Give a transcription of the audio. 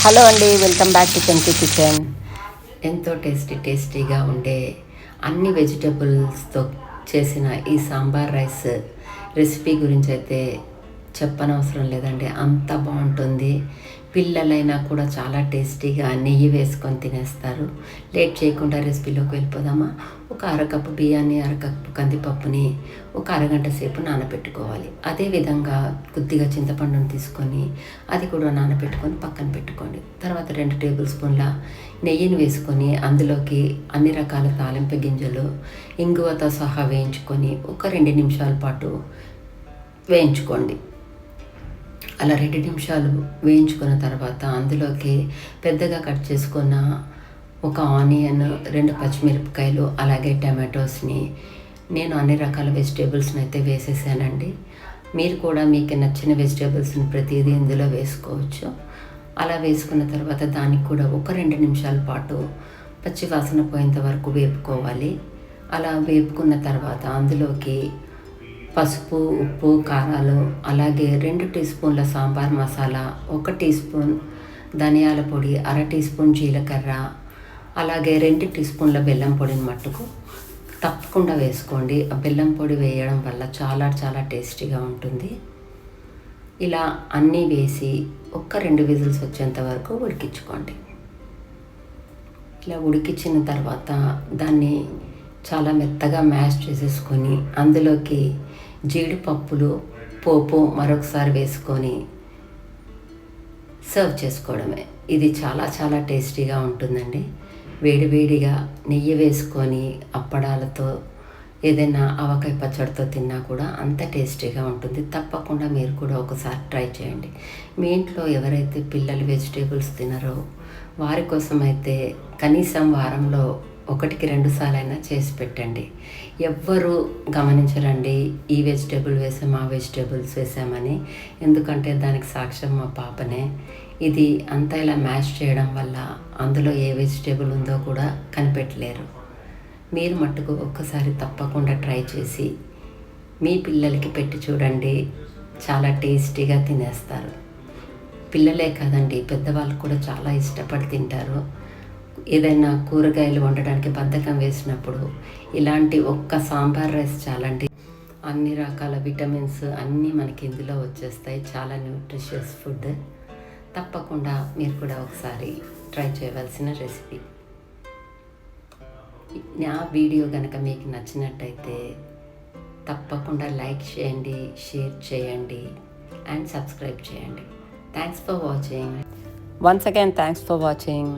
Hello అండి, welcome back to కెంకి kitchen. ఎంతో టేస్టీగా ఉండే అన్ని వెజిటబుల్స్తో చేసిన ఈ సాంబార్ రైస్ రెసిపీ గురించి అయితే చెప్పనవసరం లేదండి. అంత బాగుంటుంది. పిల్లలైనా కూడా చాలా టేస్టీగా నెయ్యి వేసుకొని తినేస్తారు. లేట్ చేయకుండా రెసిపీలోకి వెళ్ళిపోదామా. ఒక అరకప్పు బియ్యాన్ని, అరకప్పు కందిపప్పుని ఒక అరగంట సేపు నానబెట్టుకోవాలి. అదేవిధంగా కొద్దిగా చింతపండును తీసుకొని అది కూడా నానబెట్టుకొని పక్కన పెట్టుకోండి. తర్వాత 2 టేబుల్ స్పూన్ల నెయ్యిని వేసుకొని అందులోకి అన్ని రకాల తాలింపు గింజలు ఇంగువతో సహా వేయించుకొని ఒక 2 నిమిషాల పాటు వేయించుకోండి. అలా 2 నిమిషాలు వేయించుకున్న తర్వాత అందులోకి పెద్దగా కట్ చేసుకున్న ఒక ఆనియన్, 2 పచ్చిమిరపకాయలు, అలాగే టమాటోస్ని నేను అన్ని రకాల వెజిటేబుల్స్ని అయితే వేసేసానండి. మీరు కూడా మీకు నచ్చిన వెజిటేబుల్స్ని ప్రతిదీ ఇందులో వేసుకోవచ్చు. అలా వేసుకున్న తర్వాత దానికి కూడా ఒక 2 నిమిషాల పాటు పచ్చి వాసన పోయేంత వరకు వేపుకోవాలి. అలా వేపుకున్న తర్వాత అందులోకి పసుపు, ఉప్పు, కారాలు, అలాగే 2 టీ స్పూన్ల సాంబార్ మసాలా, 1 టీ స్పూన్ ధనియాల పొడి, అర టీ స్పూన్ జీలకర్ర, అలాగే 2 టీ స్పూన్ల బెల్లం పొడిని మట్టుకు తప్పకుండా వేసుకోండి. ఆ బెల్లం పొడి వేయడం వల్ల చాలా టేస్టీగా ఉంటుంది. ఇలా అన్నీ వేసి ఒక్క 2 విజిల్స్ వచ్చేంత వరకు ఉడికించుకోండి. ఇలా ఉడికించిన తర్వాత దాన్ని చాలా మెత్తగా మ్యాష్ చేసేసుకొని అందులోకి జీడిపప్పులు పోపు మరొకసారి వేసుకొని సర్వ్ చేసుకోవడమే. ఇది చాలా టేస్టీగా ఉంటుందండి. వేడివేడిగా నెయ్యి వేసుకొని అప్పడాలతో ఏదైనా ఆవకాయ పచ్చడితో తిన్నా కూడా అంత టేస్టీగా ఉంటుంది. తప్పకుండా మీరు కూడా ఒకసారి ట్రై చేయండి. మీ ఇంట్లో ఎవరైతే పిల్లలు వెజిటేబుల్స్ తినరో వారి కోసం అయితే కనీసం వారంలో 1-2 సార్లైనా చేసి పెట్టండి. ఎవ్వరూ గమనించరండి ఈ వెజిటేబుల్ వేసాం, ఆ వెజిటేబుల్స్ వేసామని. ఎందుకంటే దానికి సాక్ష్యం మా పాపనే. ఇది అంతా ఇలా మ్యాష్ చేయడం వల్ల అందులో ఏ వెజిటేబుల్ ఉందో కూడా కనిపెట్టలేరు. మీరు మట్టుకు ఒక్కసారి తప్పకుండా ట్రై చేసి మీ పిల్లలకి పెట్టి చూడండి. చాలా టేస్టీగా తినేస్తారు. పిల్లలే కాదండి, పెద్దవాళ్ళు కూడా చాలా ఇష్టపడి తింటారు. ఏదైనా కూరగాయలు వండడానికి బద్ధకం వేసినప్పుడు ఇలాంటి ఒక్క సాంబార్ రైస్ చాలండి. అన్ని రకాల విటమిన్స్ అన్నీ మనకి ఇందులో వచ్చేస్తాయి. చాలా న్యూట్రిషియస్ ఫుడ్. తప్పకుండా మీరు కూడా ఒకసారి ట్రై చేయవలసిన రెసిపీ. నా వీడియో కనుక మీకు నచ్చినట్టయితే తప్పకుండా లైక్ చేయండి, షేర్ చేయండి అండ్ సబ్స్క్రైబ్ చేయండి. Thanks for watching. Once again thanks for watching.